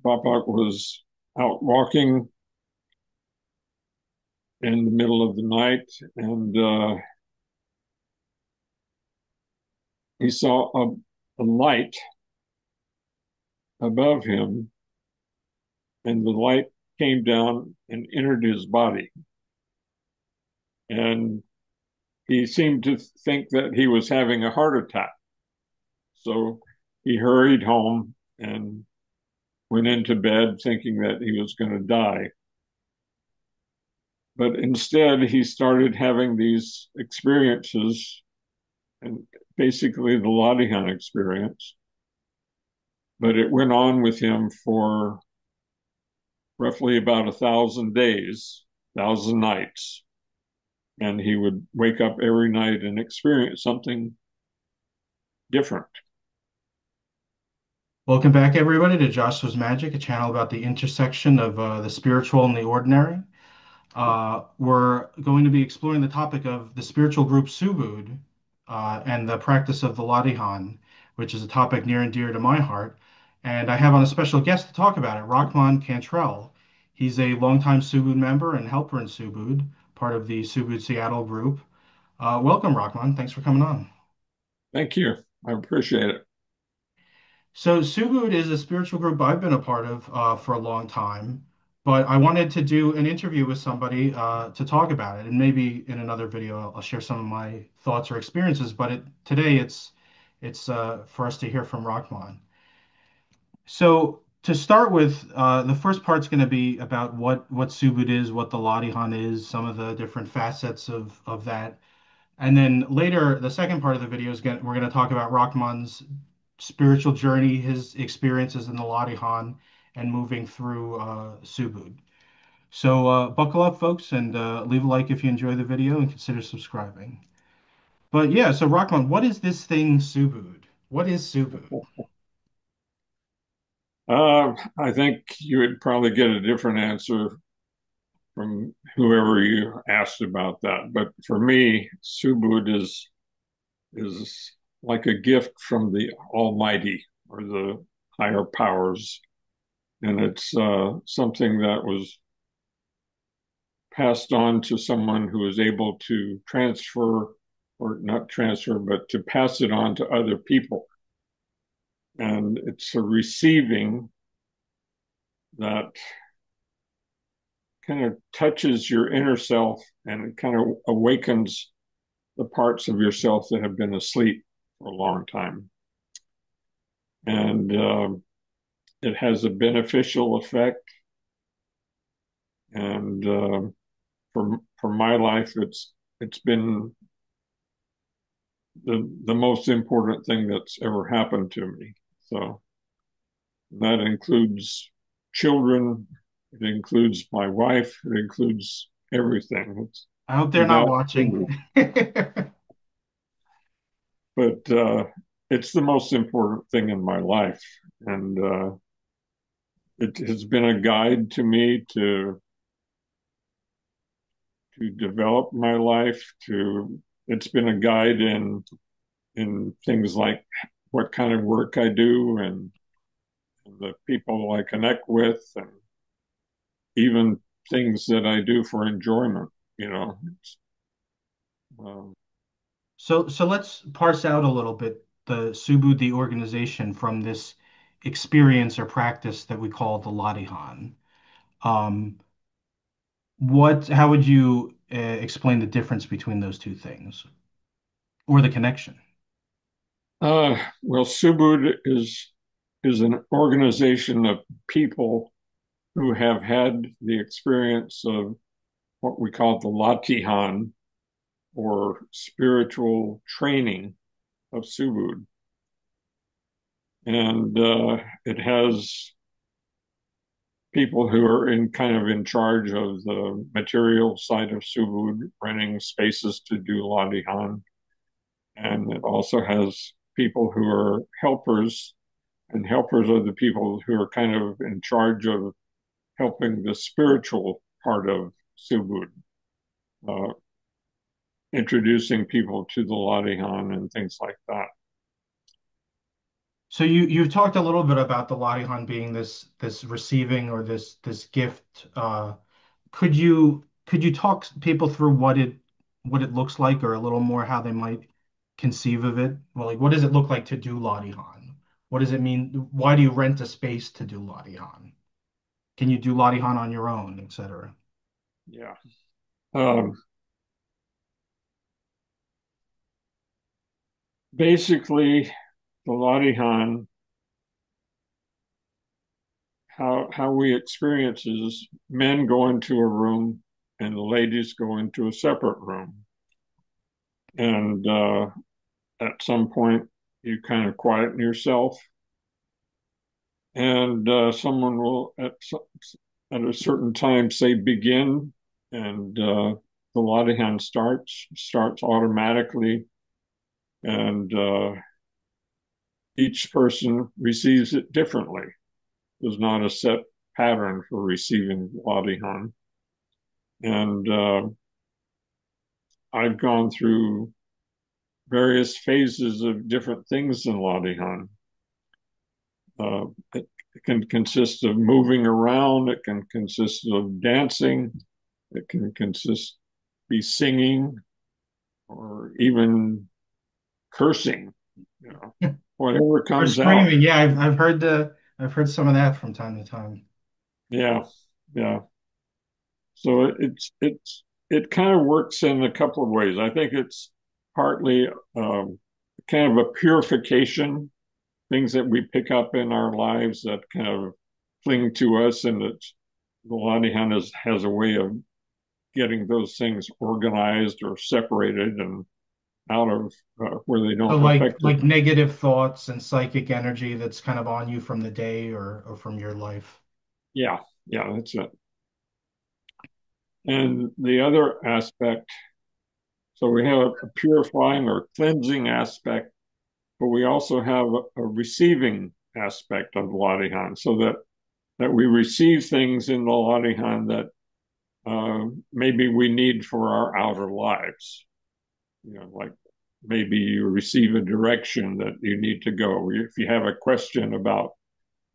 Bapak was out walking in the middle of the night, and he saw a light above him, and the light came down and entered his body. And he seemed to think that he was having a heart attack. So he hurried home and went into bed thinking that he was going to die. But instead, he started having these experiences, and basically the Ladihan experience. But it went on with him for roughly about 1,000 days, 1,000 nights. And he would wake up every night and experience something different. Welcome back, everybody, to Joshua's Magic, a channel about the intersection of the spiritual and the ordinary. We're going to be exploring the topic of the spiritual group Subud and the practice of the Ladihan, which is a topic near and dear to my heart. And I have on a special guest to talk about it, Rahman Cantrell. He's a longtime Subud member and helper in Subud, part of the Subud Seattle group. Welcome, Rahman. Thanks for coming on. Thank you. I appreciate it. So Subud is a spiritual group I've been a part of for a long time, but I wanted to do an interview with somebody to talk about it, and maybe in another video I'll share some of my thoughts or experiences. But today it's for us to hear from Rahman. So to start with, the first part's going to be about what Subud is, what the Ladihan is, some of the different facets of that. And then later, the second part of the video we're going to talk about Rahman's spiritual journey, his experiences in the Ladihan, and moving through Subud. So buckle up, folks, and leave a like if you enjoy the video and consider subscribing. But yeah, so Rahman, what is this thing Subud? What is Subud? I think you would probably get a different answer from whoever you asked about that. But for me, Subud is like a gift from the Almighty or the higher powers, and it's something that was passed on to someone who is able to transfer, or not transfer, but to pass it on to other people. And it's a receiving that kind of touches your inner self, and it kind of awakens the parts of yourself that have been asleep for a long time. And it has a beneficial effect. And for my life, it's been the most important thing that's ever happened to me. So that includes children, it includes my wife, it includes everything. It's I hope they're not without, watching. but it's the most important thing in my life, and it has been a guide to me to develop my life. To It's been a guide in things like what kind of work I do, and the people I connect with, and even things that I do for enjoyment. You know, um, So let's parse out a little bit the Subud, the organization, from this experience or practice that we call the Ladihan. Um, how would you explain the difference between those two things or the connection? well, Subud is an organization of people who have had the experience of what we call the Latihan, or spiritual training of Subud. And it has people who are in kind of in charge of the material side of Subud, renting spaces to do Latihan. And it also has people who are helpers, and helpers are the people who are kind of in charge of helping the spiritual part of Subud, uh, introducing people to the Latihan and things like that. So you've talked a little bit about the Latihan being this receiving or this gift. Could you talk people through what it looks like, or a little more how they might conceive of it? Well, like what does it look like to do Latihan? What does it mean? Why do you rent a space to do Latihan? Can you do Latihan on your own, etc.? Yeah. Um, Basically, the Ladihan, how we experience is men go into a room and the ladies go into a separate room. And at some point, you kind of quieten yourself, and someone will, at a certain time, say begin, and the Ladihan starts automatically, and each person receives it differently. There's not a set pattern for receiving Ladihan. And I've gone through various phases of different things in Ladihan. It can consist of moving around, it can consist of dancing, it can be singing, or even cursing, you know, whatever Or comes out. screaming. Yeah, I've heard some of that from time to time. Yeah, yeah. So it kind of works in a couple of ways. I think it's partly kind of a purification, things that we pick up in our lives that kind of cling to us, and it's the Ladihan has a way of getting those things organized or separated and out of where they So don't like affect us. like negative thoughts and psychic energy that's kind of on you from the day or from your life. Yeah, yeah, that's it. And the other aspect, so we have a purifying or cleansing aspect, but we also have a receiving aspect of the Ladihan, so that we receive things in the Ladihan that maybe we need for our outer lives. Like maybe you receive a direction that you need to go. If you have a question about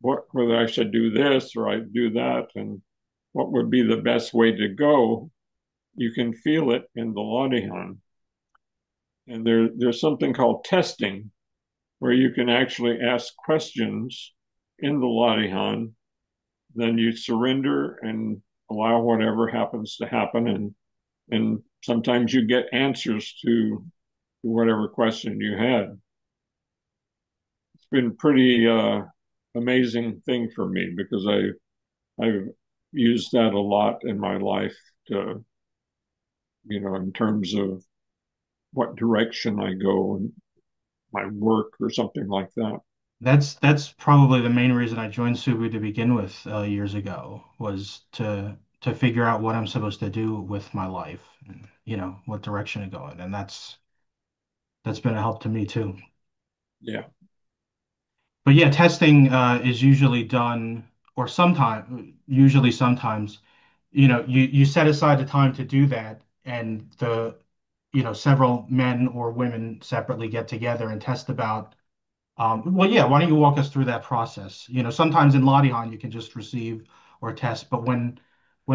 whether I should do this or I do that, and what would be the best way to go, you can feel it in the Ladihan. And there's something called testing, where you can actually ask questions in the Ladihan, then you surrender and allow whatever happens to happen, and sometimes you get answers to whatever question you had. It's been pretty amazing thing for me because I've used that a lot in my life to, in terms of what direction I go and my work or something like that. That's probably the main reason I joined Subu to begin with years ago, was to figure out what I'm supposed to do with my life and what direction to go in. And that's been a help to me too. Yeah. But yeah, testing is usually done, or sometimes, you set aside the time to do that, and several men or women separately get together and test about. Well, yeah, why don't you walk us through that process? Sometimes in Latihan you can just receive or test, but when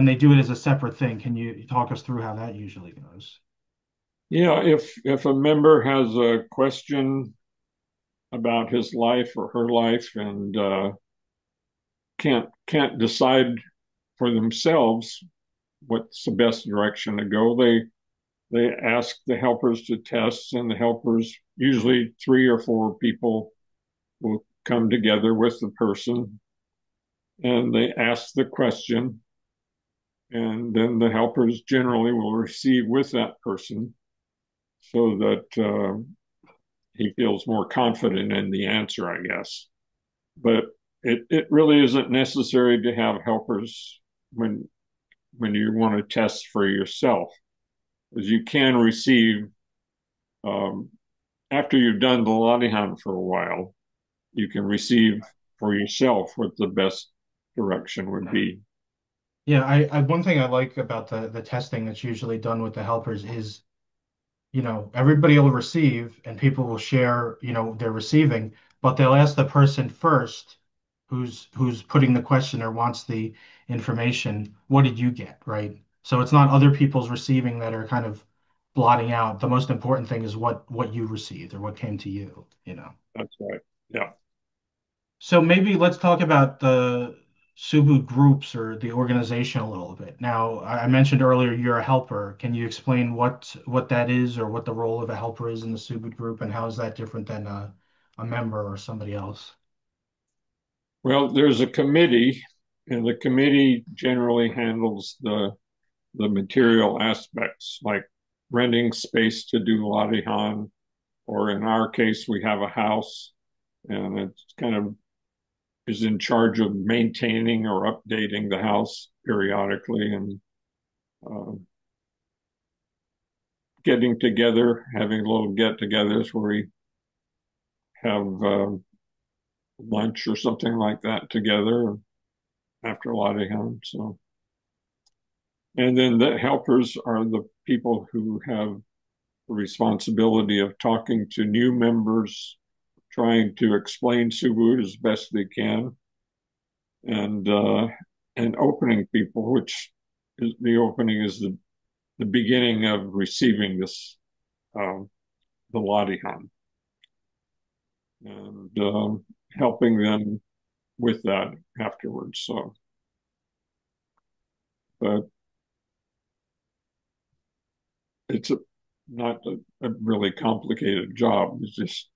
they do it as a separate thing, can you talk us through how that usually goes? Yeah, if a member has a question about his life or her life and can't decide for themselves what's the best direction to go, they ask the helpers to test, and the helpers, usually 3 or 4 people, will come together with the person and they ask the question, and then the helpers generally will receive with that person so that he feels more confident in the answer, I guess. But it really isn't necessary to have helpers when you want to test for yourself, as you can receive um, after you've done the Latihan for a while, you can receive for yourself what the best direction would be. Yeah, I one thing I like about the testing that's usually done with the helpers is, everybody will receive and people will share, their receiving, but they'll ask the person first who's putting the question or wants the information, what did you get, right? So it's not other people's receiving that are kind of blotting out. The most important thing is what you received or what came to you, you know. That's right. Yeah. So maybe let's talk about the Subud groups or the organization a little bit. Now, I mentioned earlier you're a helper. Can you explain what that is or what the role of a helper is in the Subud group and how is that different than a member or somebody else? Well, there's a committee, and the committee generally handles the material aspects, like renting space to do latihan, or in our case, we have a house, and it's kind of is in charge of maintaining or updating the house periodically and uh, getting together, having little get-togethers where we have lunch or something like that together after latihan. So, and then the helpers are the people who have the responsibility of talking to new members, trying to explain Subud as best they can, and uh, and opening people, which is the opening is the beginning of receiving this um, the Latihan, and helping them with that afterwards. So, but it's not a really complicated job. It's just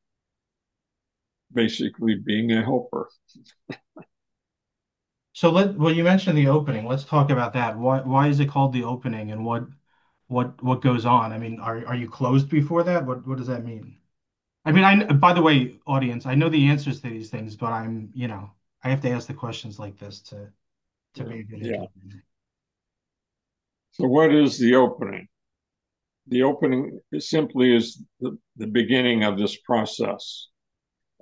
basically being a helper. So well, you mentioned the opening. Let's talk about that. Why is it called the opening and what goes on? I mean, are you closed before that? What does that mean? I mean, by the way, audience, I know the answers to these things, but I have to ask the questions like this to Yeah. be a good Yeah. interviewer. So, what is the opening? The opening simply is the beginning of this process.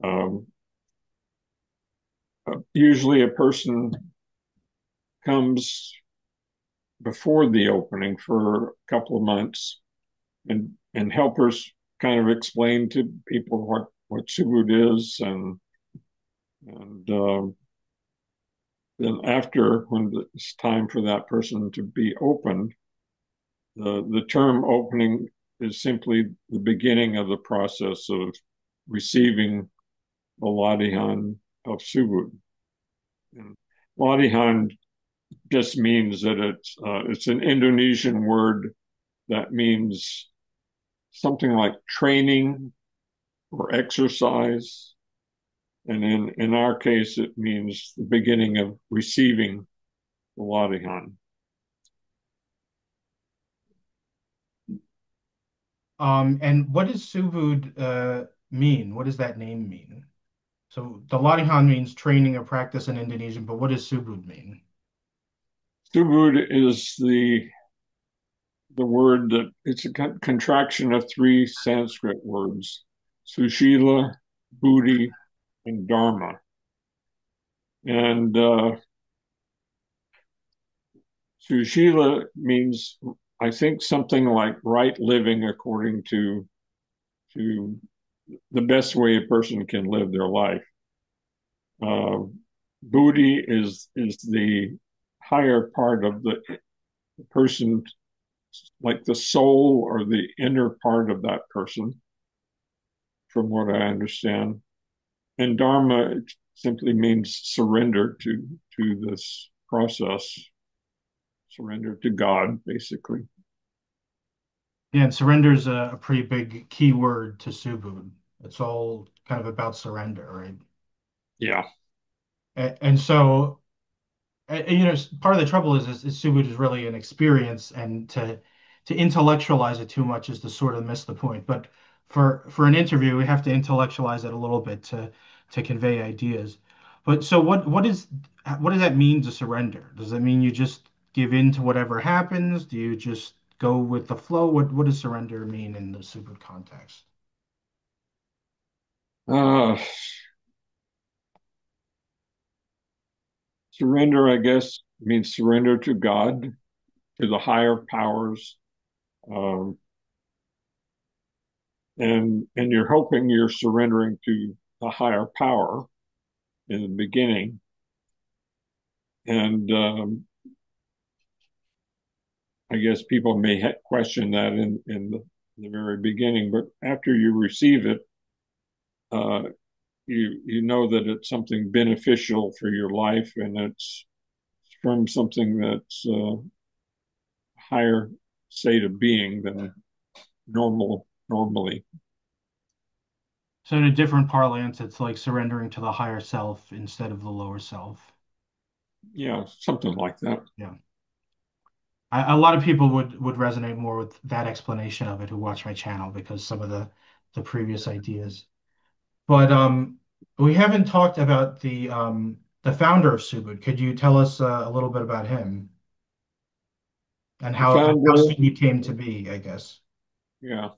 Um, Usually, a person comes before the opening for a couple of months, and helpers kind of explain to people what Subud is, and then after, when it's time for that person to be opened, the term opening is simply the beginning of the process of receiving the latihan of Subud. And latihan just means that it's an Indonesian word that means something like training or exercise. And in our case, it means the beginning of receiving the latihan. And what does Subud mean? What does that name mean? So the Latihan means training or practice in Indonesian, but what does Subud mean? Subud is the word that it's a contraction of three Sanskrit words: sushila, buddhi, and dharma. And sushila means, I think, something like right living according to the best way a person can live their life. Uh, Buddhi is the higher part of the person, like the soul or the inner part of that person, from what I understand. And Dharma simply means surrender to this process, surrender to God, basically. Yeah, and surrender is a pretty big key word to Subud. It's all kind of about surrender, right? Yeah. And so part of the trouble is Subud is really an experience, and to intellectualize it too much is to sort of miss the point. But for an interview, we have to intellectualize it a little bit to convey ideas. But so what does that mean to surrender? Does that mean you just give in to whatever happens? Do you just go with the flow? What does surrender mean in the Subud context? Uh, Surrender, I guess, means surrender to God, to the higher powers, um, and you're hoping you're surrendering to a higher power in the beginning. And I guess people may question that in the very beginning, but after you receive it, uh, you know that it's something beneficial for your life, and it's from something that's higher state of being than normally. So in a different parlance, it's like surrendering to the higher self instead of the lower self. Yeah, something like that. Yeah. A lot of people would resonate more with that explanation of it who watch my channel because some of the previous ideas. But we haven't talked about the founder of Subud. Could you tell us a little bit about him and The how founder, Subud came to be, I guess? yeah,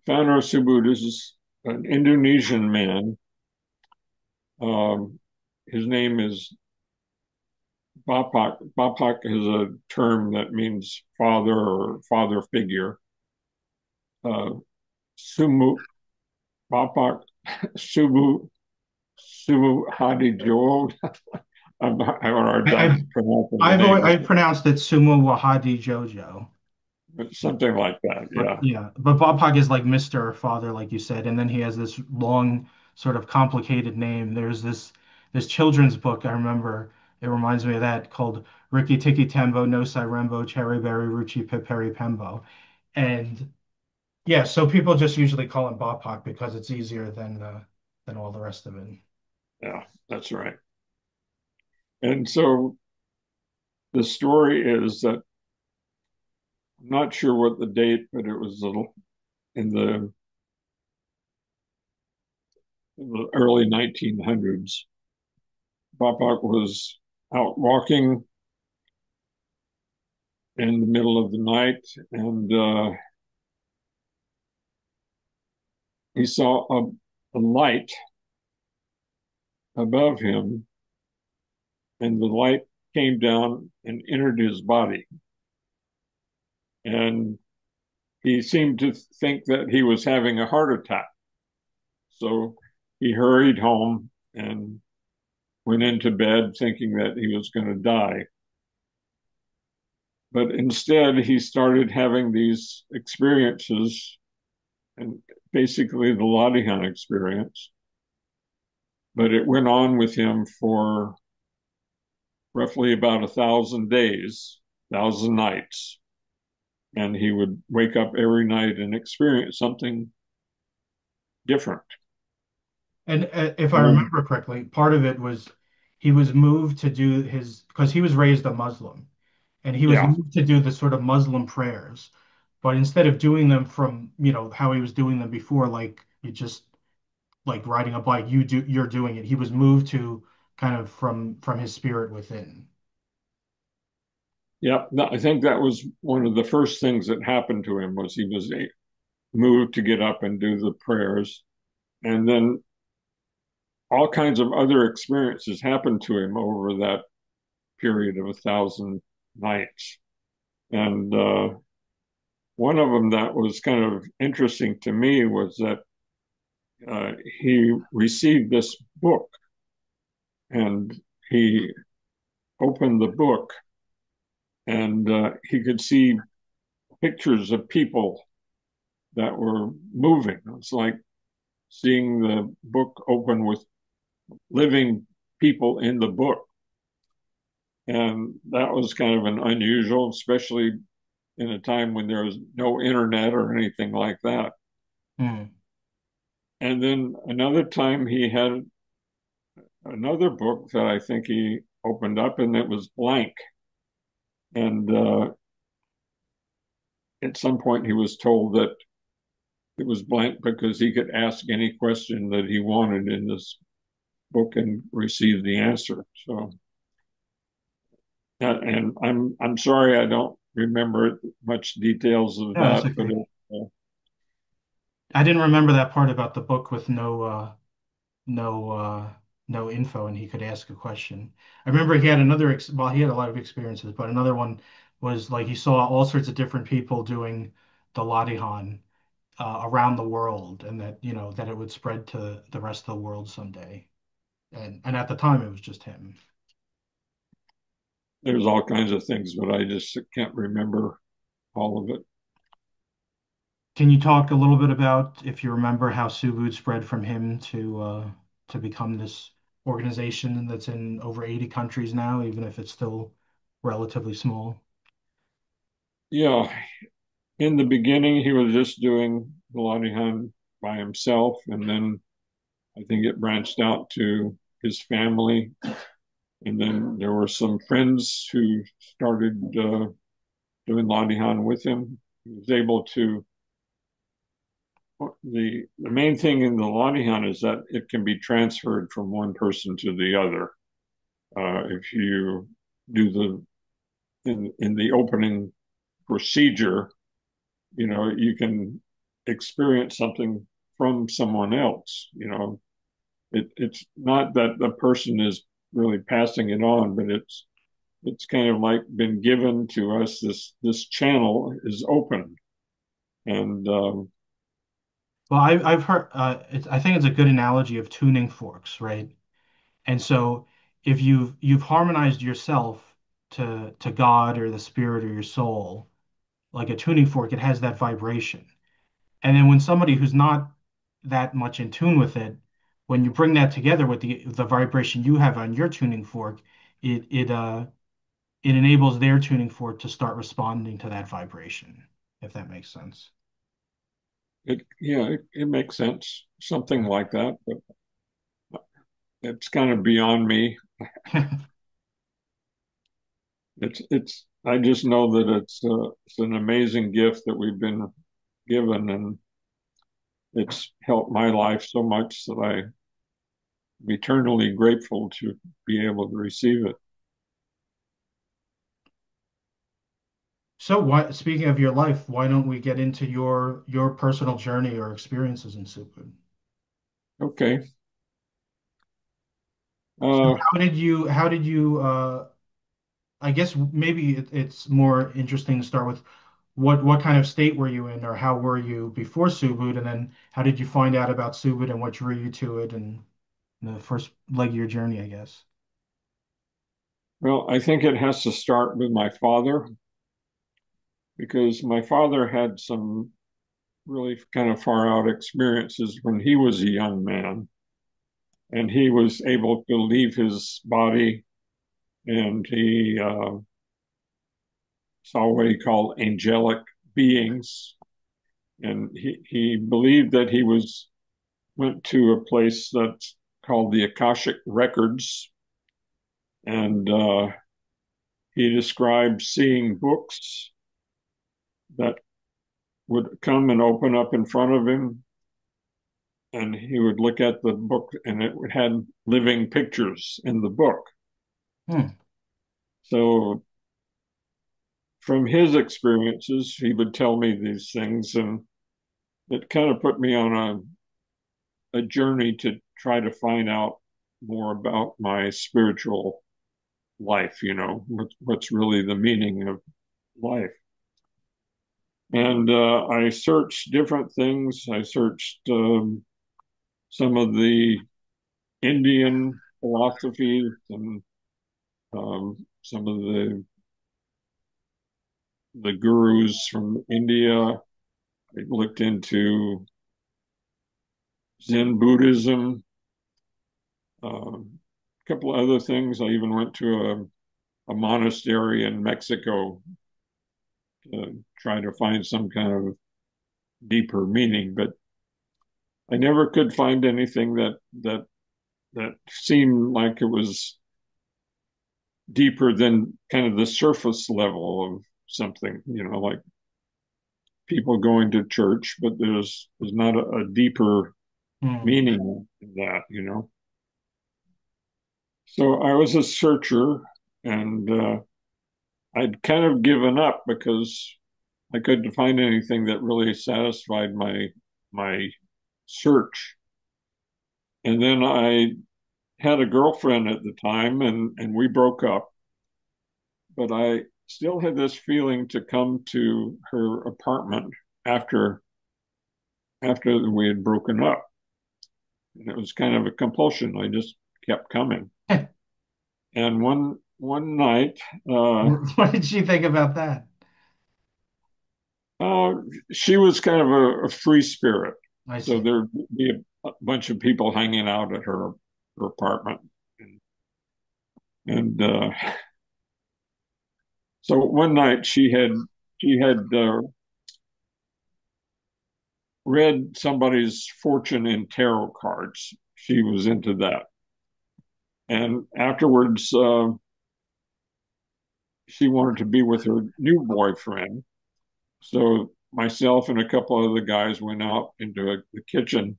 founder of Subud is an Indonesian man. His name is Bapak. Bapak is a term that means father or father figure. Uh, Sumu Bapak Subu Subu Hadijo. I'm having a hard I, time I've pronouncing the name, I've pronounced it Sumo Wahadi Jojo. but something like that. But Yeah, yeah, but Bob Hogg is like Mr. Father, like you said, and then he has this long, sort of complicated name. There's this children's book I remember. It reminds me of that called Ricky Tikki Tembo No Sai Rembo Cherry Berry Ruchi Piperi Pembo, and yeah, so people just usually call him Bob Hogg because it's easier than all the rest of it. yeah, that's right. And so the story is that I'm not sure what the date, but it was in the early 1900s. Bapak was out walking in the middle of the night, and he saw a light above him, and the light came down and entered his body. And he seemed to think that he was having a heart attack. So he hurried home and went into bed thinking that he was going to die. But instead, he started having these experiences, and basically the Ladihan experience. But it went on with him for roughly about 1,000 days, 1,000 nights. And he would wake up every night and experience something different. And if I And remember correctly, part of it was he was moved to do his because he was raised a Muslim. And he was yeah, moved to do the sort of Muslim prayers, but instead of doing them from, how he was doing them before, like you just like riding a bike, you're doing it. He was moved to kind of from his spirit within. yeah. I think that was one of the first things that happened to him was he was moved to get up and do the prayers. And then all kinds of other experiences happened to him over that period of 1,000 nights. And one of them that was kind of interesting to me was that he received this book and he opened the book and he could see pictures of people that were moving. It's like seeing the book open with living people in the book. And that was kind of an unusual, especially in a time when there was no internet or anything like that. Hmm. And then another time he had another book that I think he opened up and it was blank. And at some point he was told that it was blank because he could ask any question that he wanted in this book and receive the answer. So, and I'm sorry I don't remember much details of Yeah, that's that, but okay. I didn't remember that part about the book with no no info and he could ask a question. I remember he had well, he had a lot of experiences, but another one was like he saw all sorts of different people doing the Latihan around the world, and that that it would spread to the rest of the world someday. And at the time, it was just him. There's all kinds of things, but I just can't remember all of it. Can you talk a little bit about, if you remember, how Subud spread from him to become this organization that's in over 80 countries now, even if it's still relatively small? Yeah, in the beginning, he was just doing the Latihan by himself, and then I think it branched out to his family, and then there were some friends who started doing Latihan with him. He was able to. The main thing in the Latihan is that it can be transferred from one person to the other. If you do in the opening procedure, you can experience something from someone else. It's not that the person is really passing it on, but it's kind of like been given to us. This channel is open, and Well, I've heard, I think it's a good analogy of tuning forks, right? And so if you've harmonized yourself to God or the spirit or your soul, like a tuning fork, it has that vibration. And then when somebody who's not that much in tune with it, when you bring that together with the vibration you have on your tuning fork, it enables their tuning fork to start responding to that vibration, if that makes sense. it makes sense, something like that. But it's kind of beyond me. It's. I just know that it's an amazing gift that we've been given, and it's helped my life so much that I'm eternally grateful to be able to receive it. So why, speaking of your life, why don't we get into your personal journey or experiences in Subud? Okay. So Uh, how did you I guess maybe it's more interesting to start with what kind of state were you in, or how were you before Subud, and then how did you find out about Subud and what drew you to it, and the first leg of your journey, I guess. well, I think it has to start with my father because my father had some really kind of far out experiences when he was a young man, and he was able to leave his body, and he saw what he called angelic beings, and he believed that he was went to a place that's called the Akashic Records, and he described seeing books that would come and open up in front of him, and he would look at the book, and it had living pictures in the book. Hmm. So from his experiences, he would tell me these things, and it kind of put me on a journey to try to find out more about my spiritual life, what's really the meaning of life. And I searched different things. I searched some of the Indian philosophies and some of the gurus from India. I looked into Zen Buddhism, a couple of other things. I even went to a monastery in Mexico to try to find some kind of deeper meaning, but I never could find anything that seemed like it was deeper than kind of the surface level of something, like people going to church, but there's not a deeper Hmm. meaning in that. So I was a searcher, and I'd kind of given up because I couldn't find anything that really satisfied my search. And then I had a girlfriend at the time, and we broke up, but I still had this feeling to come to her apartment after after we had broken up. And it was kind of a compulsion. I just kept coming. And one night, What did she think about that? uh, she was kind of a free spirit. I So see. there'd be a bunch of people hanging out at her apartment. And so one night she had read somebody's fortune in tarot cards. She was into that. And afterwards, she wanted to be with her new boyfriend. So myself and a couple of other guys went out into the kitchen.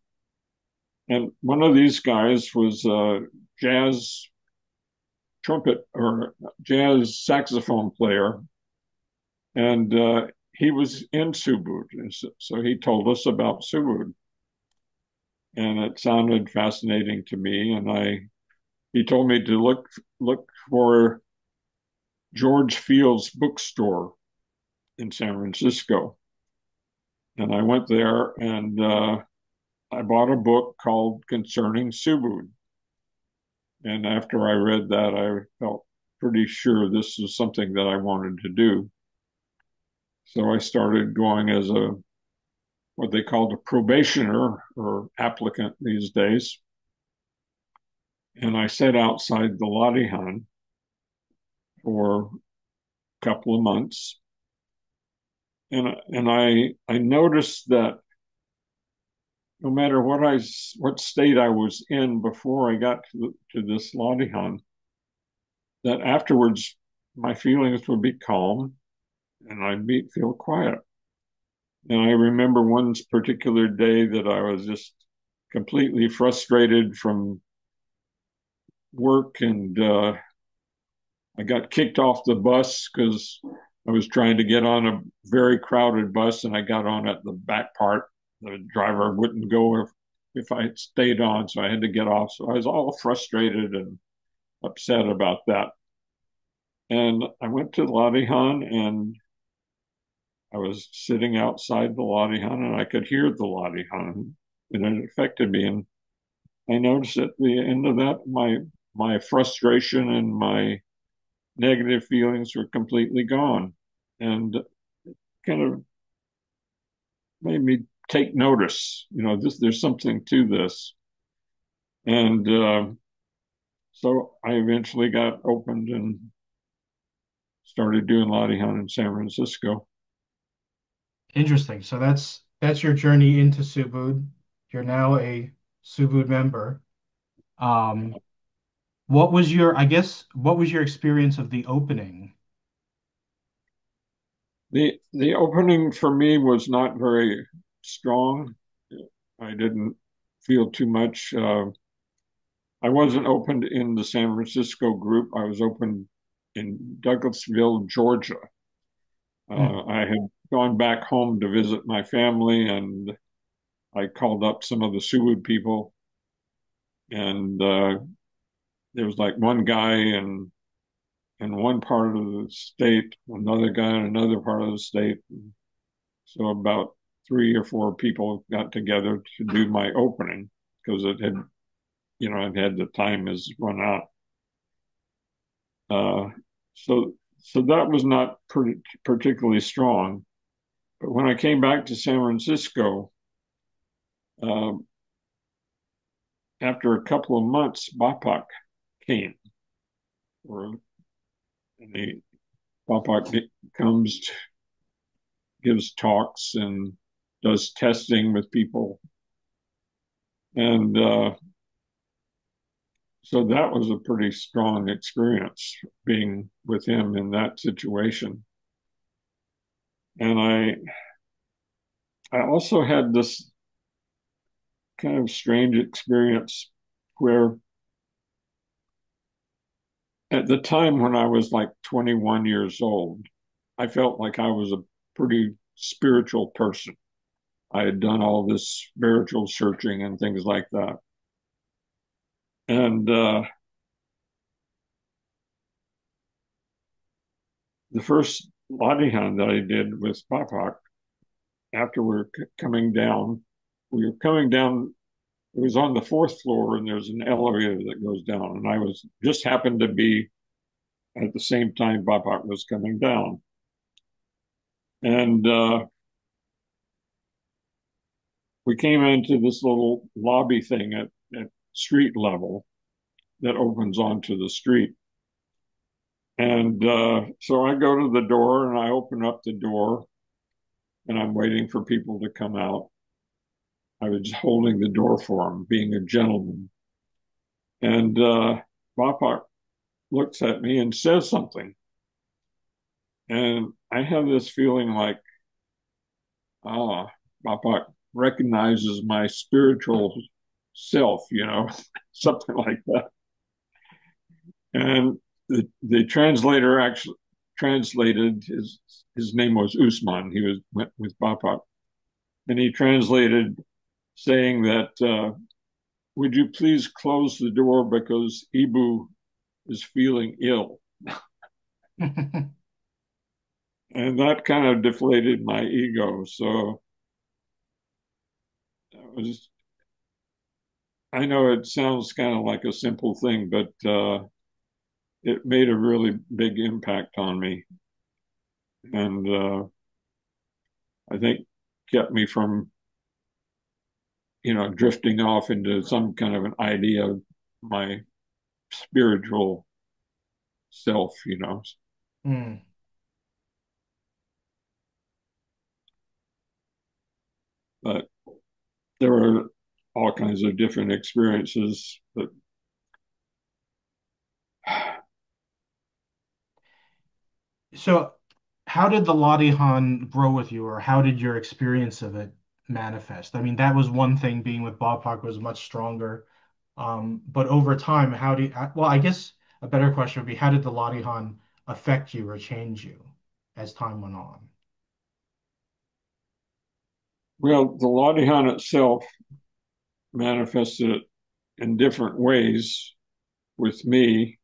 And one of these guys was a jazz trumpet or jazz saxophone player. And he was in Subud. And so he told us about Subud. And it sounded fascinating to me. And he told me to look for George Field's bookstore in San Francisco. And I went there and I bought a book called Concerning Subud. And after I read that, I felt pretty sure this was something that I wanted to do. So I started going as a what they called a probationer or applicant these days. And I sat outside the Ladihan for a couple of months. And I noticed that no matter what state I was in before I got to this Ladihan, that afterwards my feelings would be calm and feel quiet. And I remember one particular day that I was just completely frustrated from work, and I got kicked off the bus because I was trying to get on a very crowded bus, and I got on at the back part. The driver wouldn't go if I stayed on, so I had to get off. So I was all frustrated and upset about that. And I went to Ladihan, and I was sitting outside the Ladihan, and I could hear the Ladihan, and it affected me. And I noticed at the end of that, my frustration and my negative feelings were completely gone, and kind of made me take notice. There's something to this, and so I eventually got opened and started doing Latihan in San Francisco. Interesting. So that's your journey into Subud. You're now a Subud member. Um, what was your experience of the opening? The opening for me was not very strong. I didn't feel too much. I wasn't opened in the San Francisco group. I was opened in Douglasville, Georgia. Hmm. I had gone back home to visit my family, and I called up some of the Sioux people, and there was like one guy in one part of the state, another guy in another part of the state. So about three or four people got together to do my opening because it had the time has run out. Uh, so that was not particularly strong. But when I came back to San Francisco, uh, after a couple of months, BAPAC came, or the BAPAC comes, gives talks, and does testing with people, and so that was a pretty strong experience being with him in that situation. And I also had this kind of strange experience where at the time when I was like 21 years old, I felt like I was a pretty spiritual person. I had done all this spiritual searching and things like that. And the first Latihan that I did with Bapak, after we were coming down, we were coming down. It was on the fourth floor, and there's an elevator that goes down. And I was just happened to be at the same time Bapak was coming down. And we came into this little lobby thing at street level that opens onto the street. And so I go to the door and I open up the door and I'm waiting for people to come out. I was just holding the door for them, being a gentleman. And Bapak looks at me and says something. And I have this feeling like, ah, Bapak recognizes my spiritual self, something like that. And the translator actually translated his name was Usman. He was went with Bapak, and he translated saying that would you please close the door because Ibu is feeling ill, and that kind of deflated my ego. So it was. I know it sounds kind of like a simple thing, but it made a really big impact on me, and I think kept me from drifting off into some kind of an idea of my spiritual self. Hmm. But there were all kinds of different experiences. But So, how did the Ladihan grow with you, or how did your experience of it manifest? I mean, that was one thing. Being with Bob Park was much stronger. But over time, well, I guess a better question would be, how did the Ladihan affect you or change you as time went on? well, the Ladihan itself manifested in different ways with me.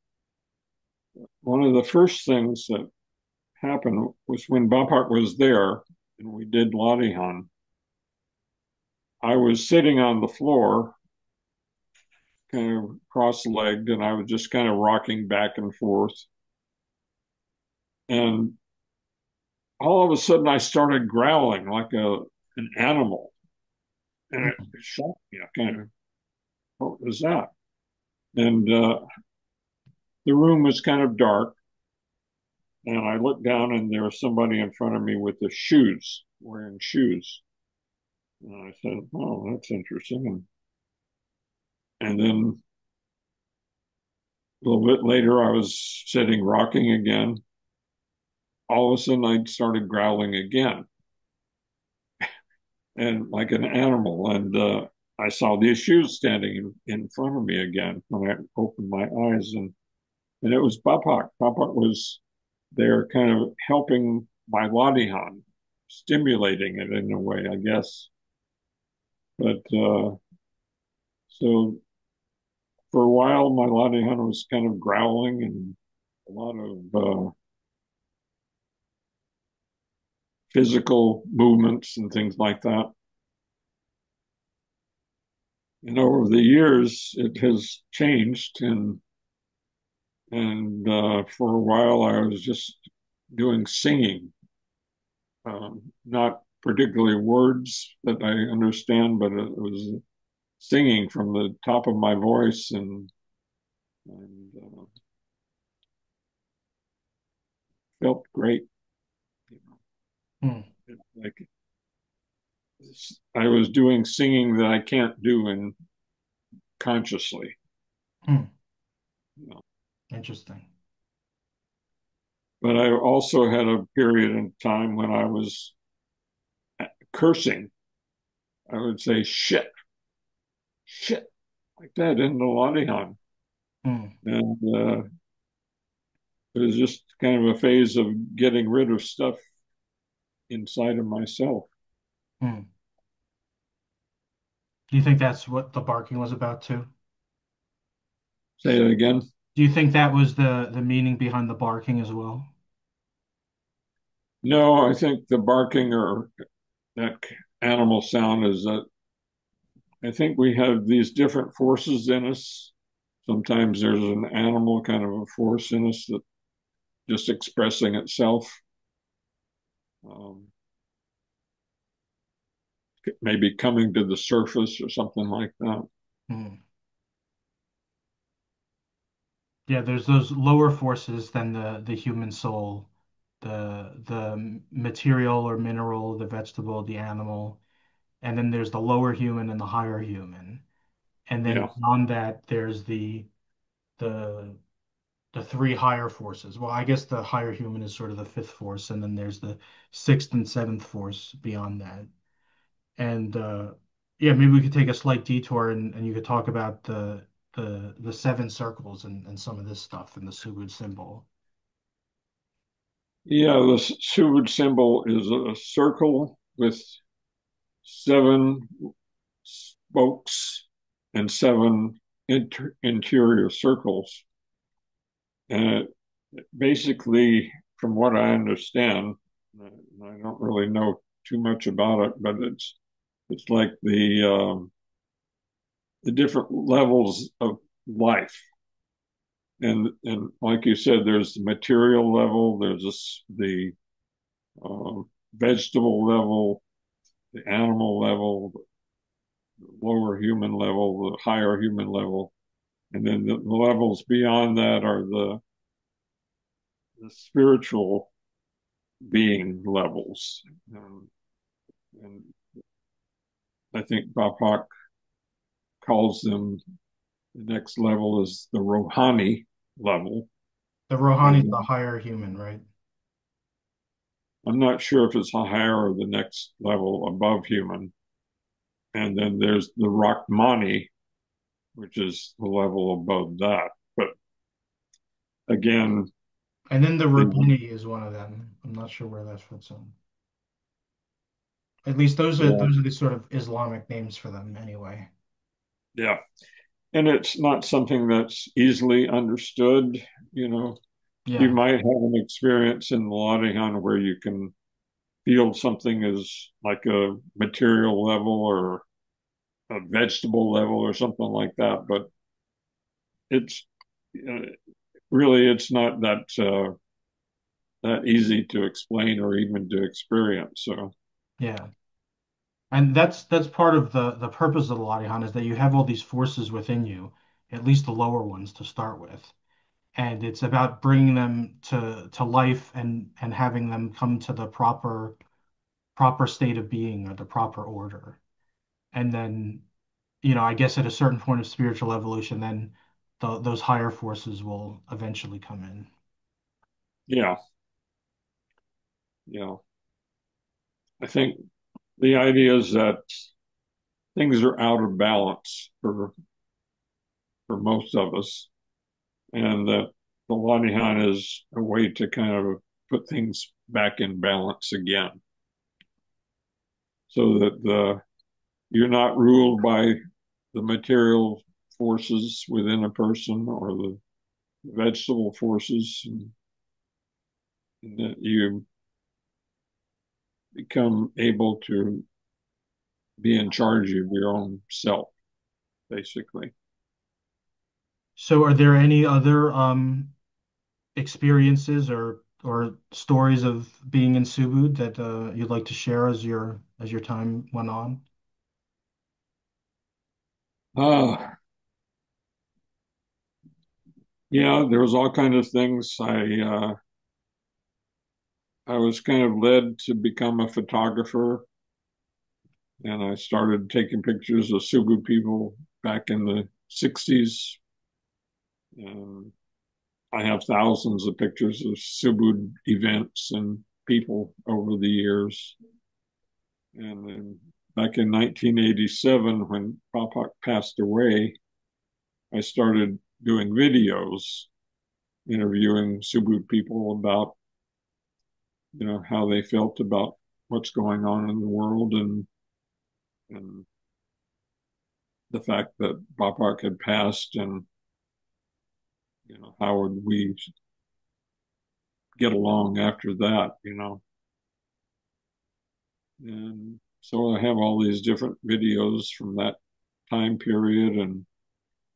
One of the first things that happened was when Bapak was there and we did Ladihan. I was sitting on the floor, kind of cross-legged, and I was just kind of rocking back and forth. And all of a sudden, I started growling like an animal, and it Hmm. shocked me. I kind of, what was that? And the room was kind of dark, and I looked down, and there was somebody in front of me with the shoes, wearing shoes. And I said, "Oh, that's interesting." And then a little bit later, I was sitting rocking again. All of a sudden, I started growling again, and like an animal. And I saw these shoes standing in front of me again when I opened my eyes, and it was Bapak. Bapak was there, kind of helping my Ladihan, stimulating it in a way, I guess. But so for a while, my Ladihan was kind of growling and a lot of physical movements and things like that. And over the years, it has changed, and for a while, I was just doing singing, not particularly words that I understand, but it was singing from the top of my voice, and felt great. You Hmm. like I was doing singing that I can't do in consciously. Hmm. You know. Interesting. But I also had a period in time when I was cursing. I would say shit, shit, like that in the Ladihan. Hmm. And it was just kind of a phase of getting rid of stuff inside of myself. Hmm. Do you think that's what the barking was about too? Say it again. Do you think that was the meaning behind the barking as well? No, I think the barking or that animal sound is I think we have these different forces in us. Sometimes there's an animal kind of a force in us that just expressing itself, um, maybe coming to the surface or something like that. Hmm. Yeah, there's those lower forces than the human soul, the material or mineral, the vegetable, the animal, and then there's the lower human and the higher human. And then Yeah. beyond that, there's the the three higher forces. Well, I guess the higher human is sort of the fifth force, and then there's the sixth and seventh force beyond that. And yeah, maybe we could take a slight detour and you could talk about the seven circles and some of this stuff and the Subud symbol. Yeah, the Subud symbol is a circle with seven spokes and seven interior circles. And basically, from what I understand, I don't really know too much about it, but it's like the different levels of life. And like you said, there's the material level, there's the uh, vegetable level, the animal level, the lower human level, the higher human level, and then the levels beyond that are the spiritual being levels. And I think Bapak calls them the next level is the Rohani level. The Rohani is the And higher human, right? I'm not sure if it's higher or the next level above human. And then there's the Rahmani, which is the level above that. But again, And then the the, Rubini is one of them. I'm not sure where that fits in. At least yeah, those are the sort of Islamic names for them anyway. yeah. And it's not something that's easily understood. You know, you Yeah. might have an experience in the Ladihan where you can feel something is like a material level or a vegetable level or something like that, but it's uh, really it's not that easy to explain or even to experience. So Yeah. And that's part of the purpose of the Latihan is that you have all these forces within you, at least the lower ones to start with. And it's about bringing them to life and having them come to the proper state of being or the proper order. And then, I guess at a certain point of spiritual evolution, then those higher forces will eventually come in. yeah, yeah, I think the idea is that things are out of balance for most of us, and that the Lanihan is a way to kind of put things back in balance again, so that you're not ruled by the material forces within a person or the vegetable forces, and that you become able to be in charge of your own self, basically. So are there any other experiences or stories of being in Subud that you'd like to share as your time went on? Uh, yeah, there was all kind of things. I was kind of led to become a photographer, and I started taking pictures of Subu people back in the '60s. And I have thousands of pictures of Subud events and people over the years. And then back in 1987, when Papak passed away, I started doing videos interviewing Subud people about, how they felt about what's going on in the world and the fact that Bapak had passed and, how would we get along after that. And so I have all these different videos from that time period. And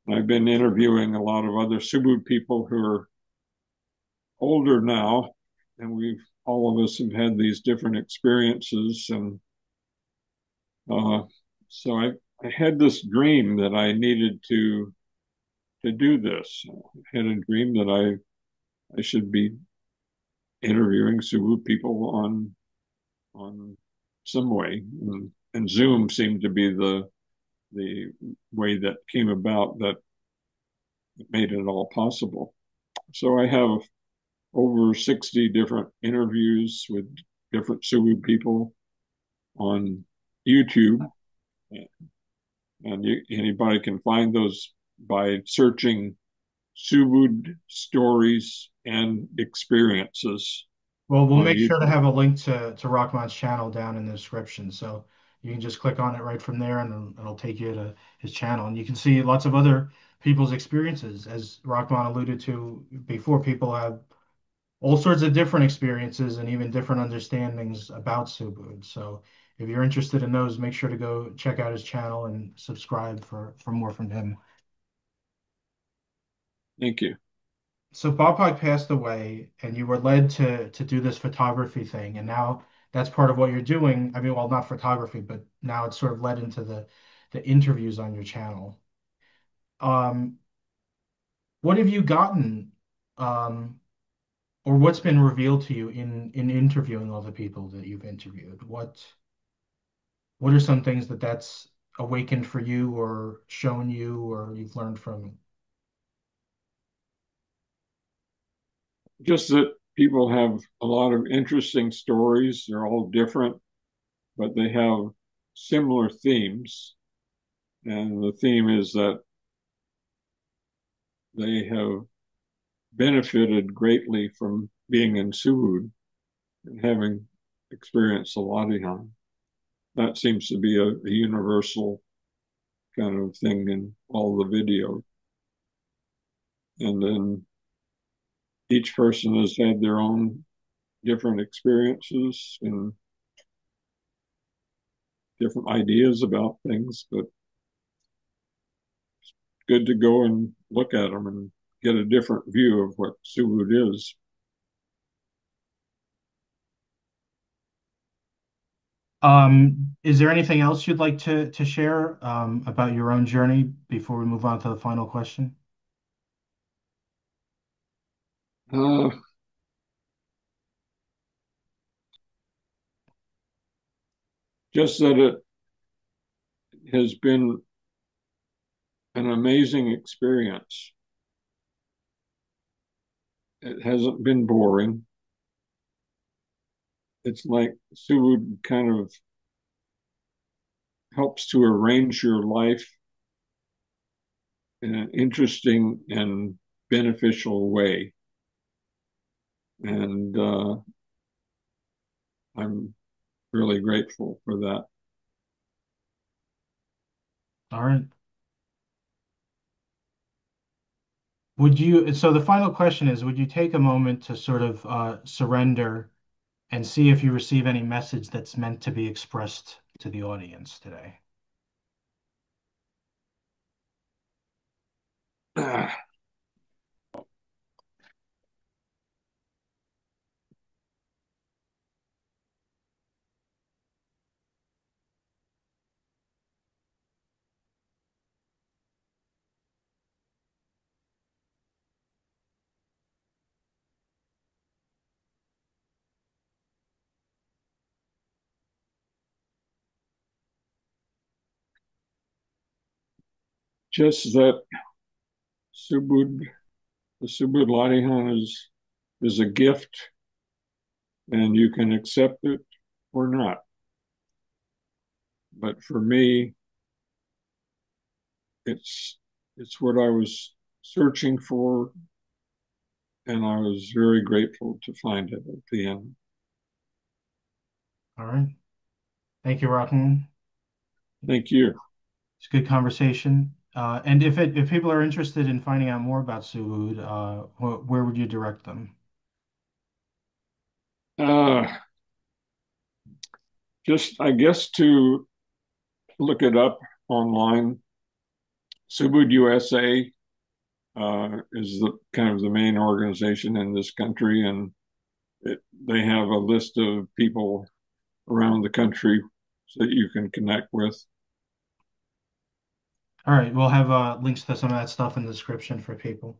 I've been interviewing a lot of other Subud people who are older now, and we've all of us have had these different experiences. And uh, so I had this dream that I needed to do this. I had a dream that I should be interviewing Subud people on some way, and Zoom seemed to be the way that came about that made it all possible. So I have over 60 different interviews with different Subud people on YouTube, and anybody can find those by searching Subud stories and experiences Well, we'll on make sure to YouTube. have a link to Rahman's channel down in the description. So you can just click on it right from there and it'll take you to his channel. And you can see lots of other people's experiences. As Rahman alluded to before, people have all sorts of different experiences and even different understandings about Subud. So if you're interested in those, make sure to go check out his channel and subscribe for more from him. Thank you. So Bob passed away, and you were led to do this photography thing, and now that's part of what you're doing. I mean, well, not photography, but now it's sort of led into the interviews on your channel. Um, what have you gotten, um, or what's been revealed to you in interviewing all the people that you've interviewed? What are some things that's awakened for you, or shown you, or you've learned from it? Just that people have a lot of interesting stories. They're all different, but they have similar themes. And the theme is that they have benefited greatly from being in Subud and having experienced Saladihan. That seems to be a universal kind of thing in all the videos. And then each person has had their own different experiences and different ideas about things, but good to go and look at them and get a different view of what Subud is. Is there anything else you'd like to share about your own journey before we move on to the final question? Uh, just that it has been an amazing experience. It hasn't been boring. It's like Subud kind of helps to arrange your life in an interesting and beneficial way. And I'm really grateful for that. All right. So the final question is, would you take a moment to sort of surrender and see if you receive any message that's meant to be expressed to the audience today? Just that Subud, the Subud Latihan is a gift, and you can accept it or not. But for me, it's it's what I was searching for, and I was very grateful to find it at the end. All right. Thank you, Rahman. Thank you. It's a good conversation. And if people are interested in finding out more about Suwood, where would you direct them? Uh, just, I guess, to look it up online. Subud USA is the kind of the main organization in this country, and they have a list of people around the country that you can connect with. All right, we'll have links to some of that stuff in the description for people.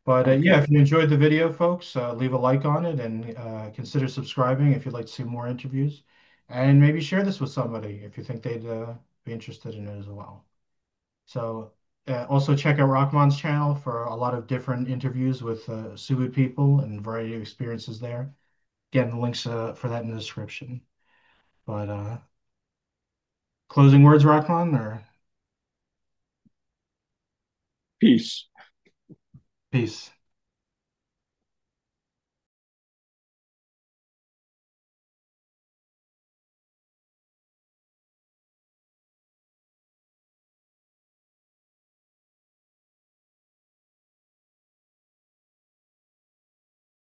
But yeah, Okay. if you enjoyed the video, folks, leave a like on it and consider subscribing if you'd like to see more interviews. And maybe share this with somebody if you think they'd be interested in it as well. So also check out Rahman's channel for a lot of different interviews with Suwood people and variety of experiences there. Again, the links for that in the description. But closing words, Rahman, or Peace. peace?